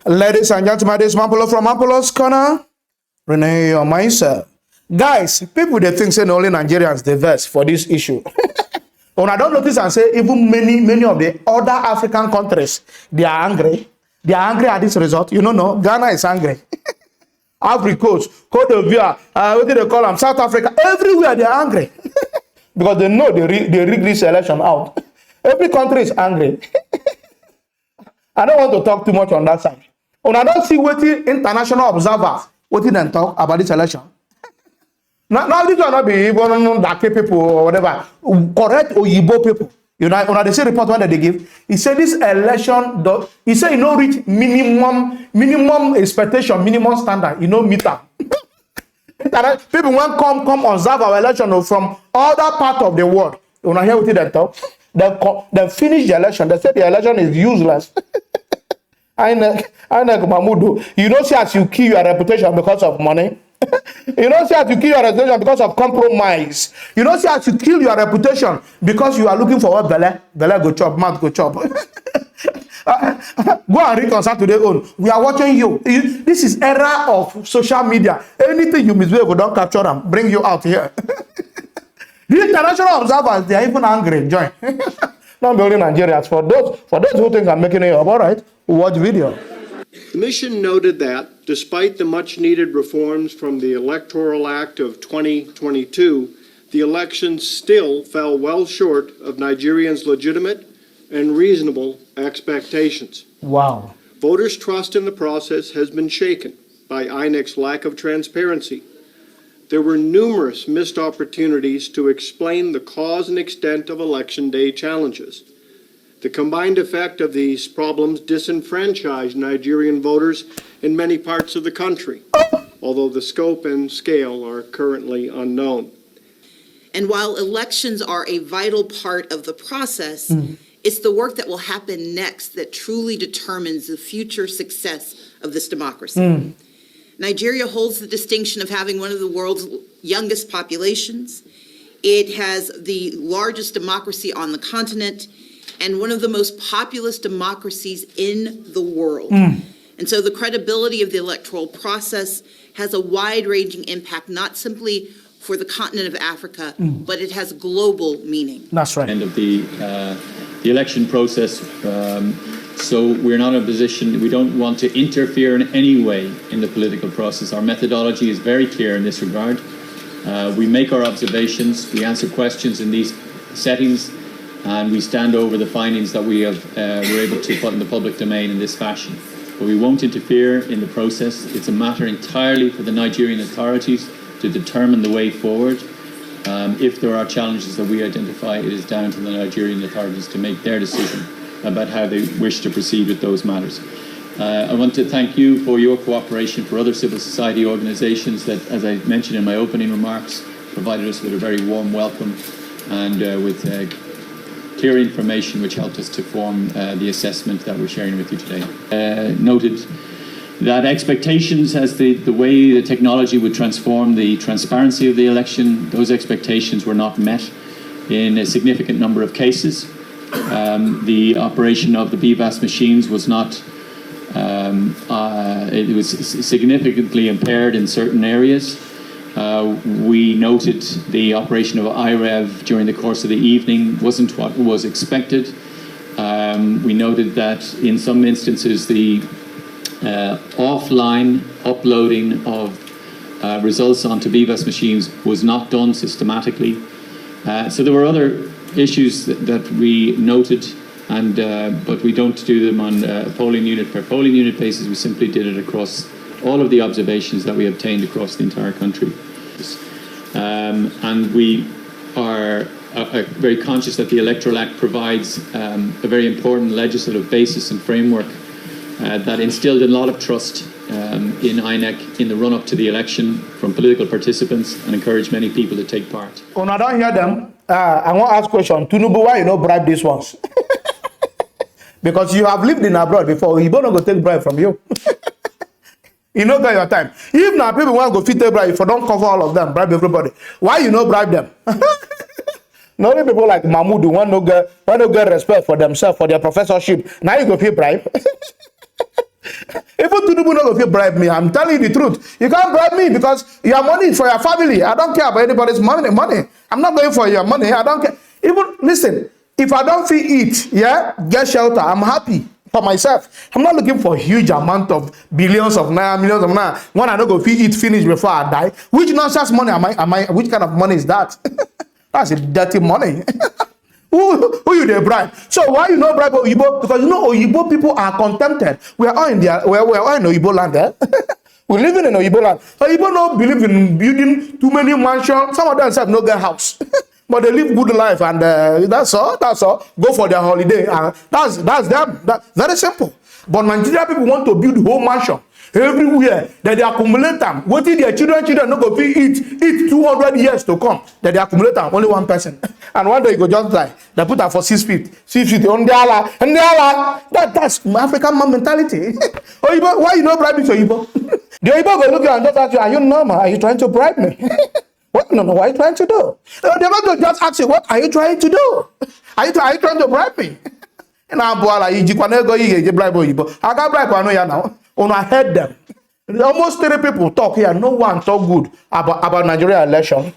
Ladies and gentlemen, this is Mampolo from Mampolo's Corner. Renee your mindset. Guys, people they think say only Nigerians diverse for this issue. When I don't notice and say even many of the other African countries, they are angry. They are angry at this result. You know, no, Ghana is angry. Ivory Coast, Cote d'Ivoire, what do they call them? South Africa, everywhere they are angry. Because they know they rig this election out. Every country is angry. I don't want to talk too much on that side. When I don't see what the international observers, what did they talk about this election? Now this will not be even Dake people or whatever. Correct Oyibo people. You know, when they say report one that they give, he said this election, he said you know reach minimum expectation, minimum standard, you know meter. People want come observe our election from other part of the world. You know hear what they talk? They finish the election. They say the election is useless. INEC Mahmoud, you don't see as you kill your reputation because of money. You don't see as you kill your reputation because of compromise. You don't see as you kill your reputation because you are looking for what belle go chop, mouth go chop. Go and reconcile to their own. We are watching you. This is era of social media. Anything you misbehave, we don't capture them, bring you out here. The international observers, they are even angry. Join. Not only Nigerians. For those who think I'm making it up, all right, watch video. The mission noted that, despite the much-needed reforms from the Electoral Act of 2022, the elections still fell well short of Nigerians' legitimate and reasonable expectations. Wow. Voters' trust in the process has been shaken by INEC's lack of transparency. There were numerous missed opportunities to explain the cause and extent of Election Day challenges. The combined effect of these problems disenfranchised Nigerian voters in many parts of the country, although the scope and scale are currently unknown. And while elections are a vital part of the process, it's the work that will happen next that truly determines the future success of this democracy. Nigeria holds the distinction of having one of the world's youngest populations. It has the largest democracy on the continent and one of the most populous democracies in the world. And so the credibility of the electoral process has a wide-ranging impact, not simply for the continent of Africa, but it has global meaning. That's right. End of the election process. So we're not in a position, we don't want to interfere in any way in the political process. Our methodology is very clear in this regard. We make our observations, we answer questions in these settings, and we stand over the findings that we have were able to put in the public domain in this fashion. But we won't interfere in the process. It's a matter entirely for the Nigerian authorities to determine the way forward. If there are challenges that we identify, it is down to the Nigerian authorities to make their decision about how they wish to proceed with those matters. I want to thank you for your cooperation, for other civil society organisations that, as I mentioned in my opening remarks, provided us with a very warm welcome and with clear information which helped us to form the assessment that we're sharing with you today. Noted that expectations as the way the technology would transform the transparency of the election, those expectations were not met in a significant number of cases. The operation of the BVAS machines was not, it was significantly impaired in certain areas. We noted the operation of IREV during the course of the evening wasn't what was expected. We noted that in some instances the offline uploading of results onto BVAS machines was not done systematically. So there were other issues that we noted, and but we don't do them on a polling unit per polling unit basis. We simply did it across all of the observations that we obtained across the entire country. And we are very conscious that the Electoral Act provides a very important legislative basis and framework that instilled a lot of trust in INEC in the run-up to the election from political participants and encouraged many people to take part. When I don't hear them, I want to ask a question. Tinubu, why you not bribe these ones? Because you have lived in abroad before. You don't go take bribe from you. You know that your time. If now people want to go fit take bribe, if you don't cover all of them, bribe everybody. Why you not bribe them? Not only people like Mahmoud want to get respect for themselves, for their professorship. Now you go fit bribe. Tinubu no go fit bribe me. I'm telling you the truth. You can't bribe me because your money is for your family. I don't care about anybody's money. I'm not going for your money. I don't care. Even listen, if I don't fit eat, yeah, get shelter, I'm happy for myself. I'm not looking for huge amount of billions of naira, millions of naira. When I don't go fit eat finish before I die. Which nonsense money am I? Which kind of money is that? That's a dirty money. Who you they bribe? So why you not bribe Oyibo? Because you know Oyibo people are contented. We are all in Oyibo land. Eh? We're living in Oyibo land. Oyibo don't believe in building too many mansions. Some of them have no get house. But they live good life, and that's all. Go for their holiday. That's them. That's very simple. But Nigeria people want to build whole mansion everywhere. That they accumulate them. What if their children not go eat 200 years to come? That they accumulate them only one person, and one day you go just die. They put that for 650 on the Allah, and the Allah. That's African man mentality. Oyibo, why you not bribing Oyibo? The Oyibo go look at you and just ask you, are you normal? Are you trying to bribe me? What? No, what are you trying to do? They're not going to just ask you, what are you trying to do? Are you trying to bribe me? And I'm bribe Oyibo. I got bribe you now. When I heard them, almost 3 people talk here. No one talk good about Nigeria election.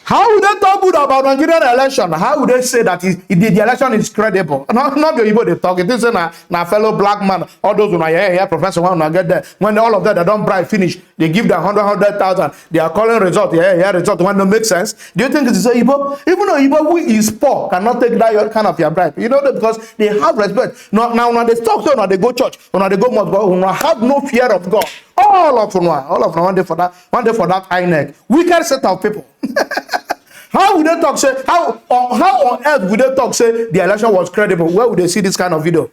How would they talk good about Nigerian election? How would they say that the election is credible? Not the Igbo they talk. It is na fellow black man. All those who are here, professor, when I get there, when all of them they don't bribe finish, they give them 100,000. They are calling result. Result. When it don't make sense, do you think it is Igbo? Even though Igbo who is poor cannot take that kind of your bribe. You know that because they have respect. Now when they talk to when they go church, when they go mosque, when they have no fear of God. All of them one day for that INEC. Wicked set of people. How would they talk? Say how on earth would they talk? Say the election was credible. Where would they see this kind of video?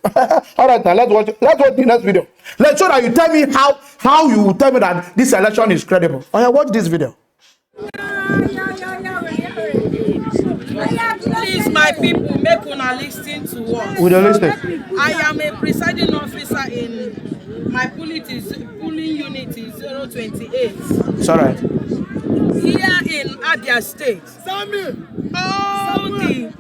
All right, now let's watch the next video. Let's so that you tell me how you will tell me that this election is credible. Oh yeah, watch this video. Please, my people, make una listen to us. With the listen. I am a presiding officer in my polling unit is 028. It's all right. Here in Abia State, all the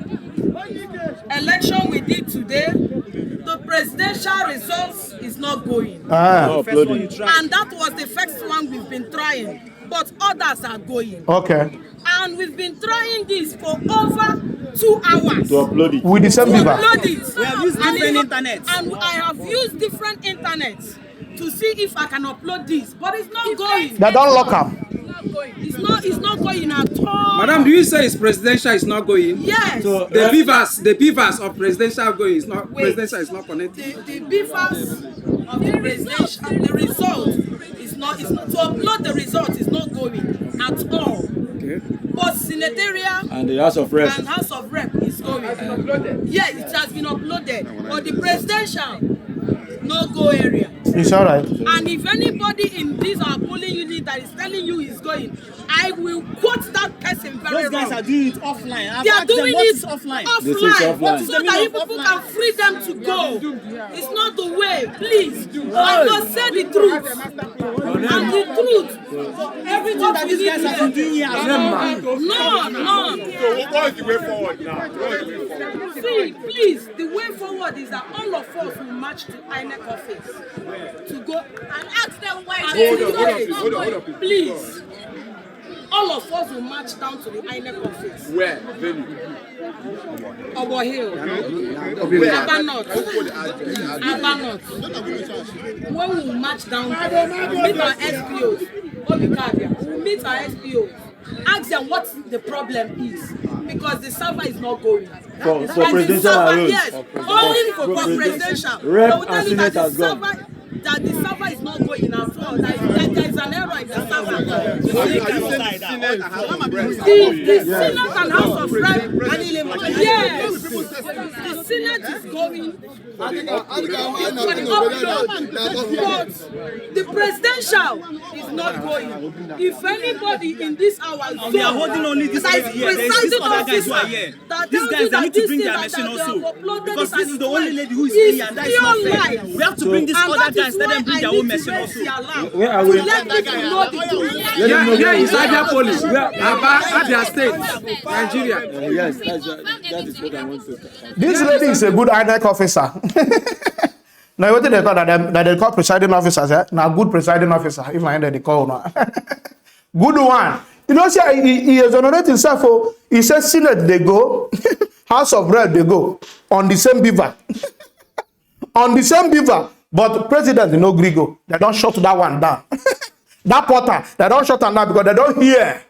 election we did today, the presidential results is not going. And that was the first one we've been trying, but others are going. Okay. And we've been trying this for over 2 hours. To upload it. With the same people. We have used different internet. And I have used different internets to see if I can upload this, but it's not going. They don't lock up. It's not going at all. Madam, do you say it's presidential is not going? Yes. So the beavers of presidential going is not presidential is not connected. The beavers of the presidential, the result is not to upload the result is not going at all. Okay. But senatorial And the House of Rep. and House of Rep is going. Yeah, it has been uploaded. But the presidential no go area. It's all right. And if anybody in this our polling unit that is telling you is going, I will quote that person very Those guys wrong. are doing it offline. They are doing it offline. They say it's offline. so that you people can free them to go. It's not the way, please. I must say the truth. And the truth. Everything that these guys have been doing here has No. So what is the way forward now? See, please, the way forward is that all of us will march to INEC office to go and ask them why Hold on. Please. All of us will march down to the INEC office. Where? Venue. Obo Hill. Abanot. When we will march down there, we'll meet our SPOs. We'll meet our SPOs. Ask them what the problem is. Because the server is not going. For presidential alone. Yes, only for presidential. Rep and Senate has gone. That the server is not going at all. There is an error in the server. The Senate and House of Rep. Yes. The Senate is going. But the presidential is not going. If anybody in this hour is They are holding only this lady here. There is this other guys who are here. These guys, they need to bring their machine also. Because this is the only lady who is here and that is not fair. We have to bring these other guys, let them bring their own machine also. Where are we? Let people know the truth. Here is Abia Police. Abia State, Nigeria. Yes, that is what I want to. This lady is a good INEC officer. Now, what they call that they call presiding officers, eh? Now, good presiding officer, if I end the call now. Good one. You know, see, he exonerated himself. Oh, he said, Senate, they go, House of Rep, they go, on the same beaver. On the same beaver. But president, no grigo. They don't shut that one down. That porter, they don't shut them down because they don't hear.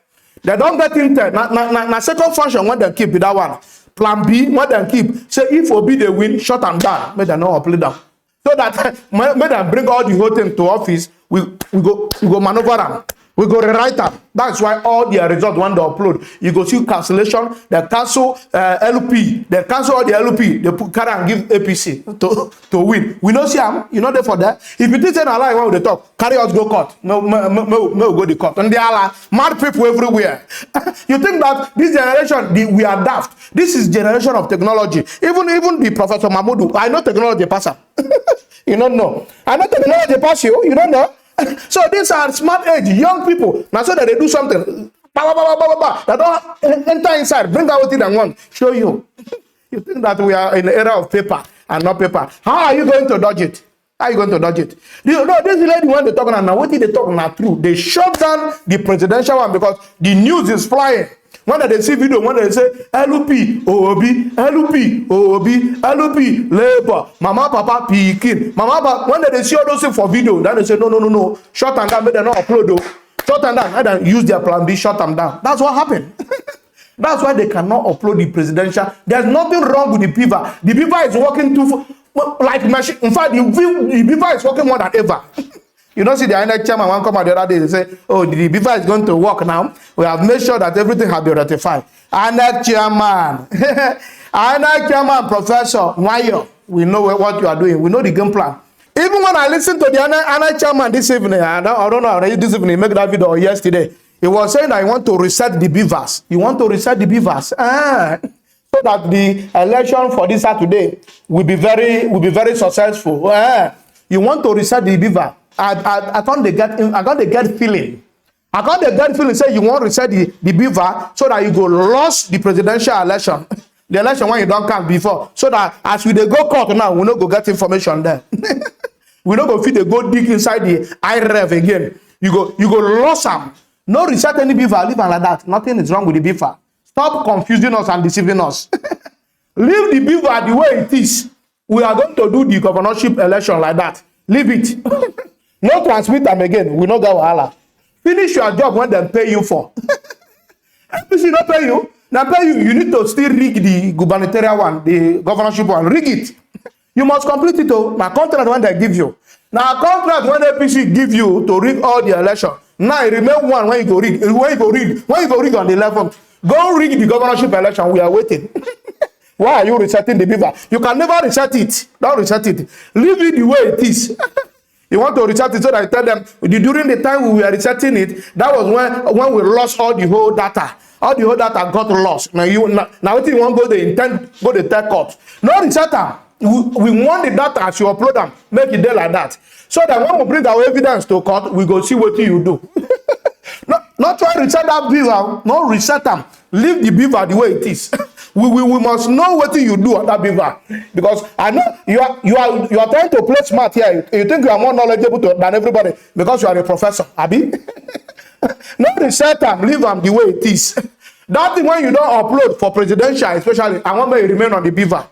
They don't get into na second function when they keep with that one. Plan B, when they keep. Say if Obi they win, shut them down. May they not play down. So that may they bring all the whole thing to office. We go maneuver them. We go rewrite them. That's why all their results when they upload, you go see cancellation, they cancel LP, they cancel all the LP, they put carry and give APC to win. We don't see them, you know there for that. If you think a lie when they talk, carry us go court. No go the court. And they are mad people everywhere. You think that this generation, we are daft. This is generation of technology. Even the Professor Mahmoud, I know technology passer. You don't know. I know technology pass you don't know. So these are smart age, young people. Now so that they do something. They don't enter inside, bring out what they want, show you. You think that we are in the era of paper and not paper. How are you going to dodge it? How are you going to dodge it? You know, this lady when they talk now, what did they talk now true? They shut down the presidential one because the news is flying. When they see video, when they say LP, OB, LP, OB, LP, Labour, Mama, Papa, Pikin, Mama, Papa, when they see all those things for video, then they say, no, shut them down, make them not upload though. Shut them down, and then use their plan B, shut them down. That's what happened. That's why they cannot upload the presidential. There's nothing wrong with the beaver. The beaver is working like machine. In fact, the beaver is working more than ever. You don't see the INEC chairman one come out the other day, they say, oh, the beaver is going to work now. We have made sure that everything has been ratified. INEC chairman, INEC chairman, Professor Wayo, we know what you are doing. We know the game plan. Even when I listened to the INEC chairman this evening, I don't know, this evening, make that video or yesterday, he was saying that he want to reset the beavers. You want to reset the beavers. So that the election for this Saturday will be very successful. You want to reset the beaver. I can't get feeling. I can't get feeling say you want to reset the beaver so that you go lost the presidential election. The election when you don't come before. So that as we they go court now, we not go get information there. We not go fit they go dig inside the IREV again. You go lost them. No reset any beaver, leave like that. Nothing is wrong with the beaver. Stop confusing us and deceiving us. Leave the beaver the way it is. We are going to do the governorship election like that. Leave it. No transmit them again. We no go wahala. Finish your job when they pay you for. FPC not pay you. Now pay you. You need to still rig the gubernatorial one, the governorship one. Rig it. You must complete it. Oh, my contract when they give you. Now contract when FPC give you to rig all the election. Now remain one when you go rig. When you go rig on the 11th. Go rig the governorship election. We are waiting. Why are you resetting the beaver? You can never reset it. Don't reset it. Leave it the way it is. You want to reset it so that I tell them during the time we were resetting it, that was when we lost all the whole data. All the whole data got lost. Now you want go the tech court. No reset them. We want the data as you upload them. Make it there like that. So that when we bring our evidence to court, we go see what you do. Not try to reset that beaver. No reset them. Leave the beaver the way it is. We must know what you do on that beaver, because I know you are trying to play smart here. You think you are more knowledgeable than everybody because you are a professor, Abi. Not reset them, leave them the way it is. That thing when you don't upload for presidential, especially, I want me to remain on the beaver.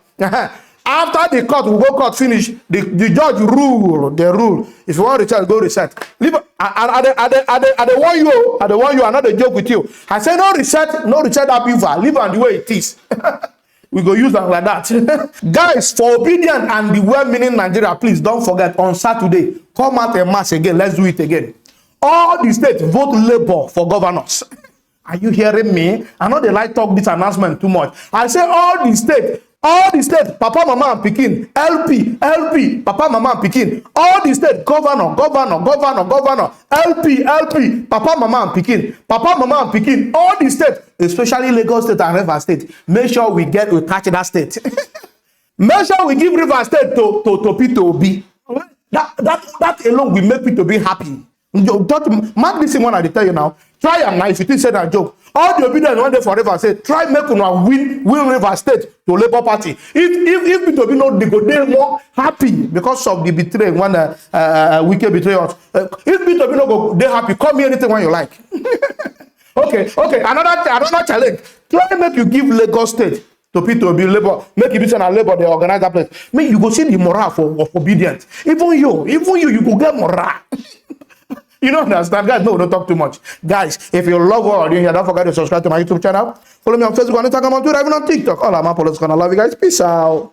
After the court, we go court finish. The judge rule. The rule. If you want to reset, go reset. Leave. I warn you. I'm not a joke with you. I say no reset that beaver. Leave on the way it is. We go use them like that. Guys, for obedient and the well-meaning Nigeria, please don't forget on Saturday, come out and march again. Let's do it again. All the states vote Labour for governors. Are you hearing me? I know they like talk this announcement too much. I say all the states, Papa, Mama, and Pikin, LP, Papa, Mama, and Pikin, all the states, governor, LP, Papa, Mama, and Pikin, Papa, Mama, and Pikin, all the states, especially Lagos State and Rivers State, make sure we touch that state. Make sure we give Rivers State to P2B. That alone will make P2B happy. Mark this one I tell you now. Try am now if you think say that joke. All the obedient one day forever say try make una win River State to Labour Party. If P2B no, they go dey more happy because of the betrayal when Wike betray us. If P2B no go dey happy, call me anything when you like. Okay. Another challenge. Try make you give Lagos State to P2B Labour, make it be a Labour they organize that place. Make you go see the morale for obedience. Even you go get morale. You don't understand, guys. No, don't talk too much. Guys, if you love what I'm doing here, don't forget to subscribe to my YouTube channel. Follow me on Facebook, on Instagram, on Twitter, even on TikTok. All I'm Apollo's gonna love you guys. Peace out.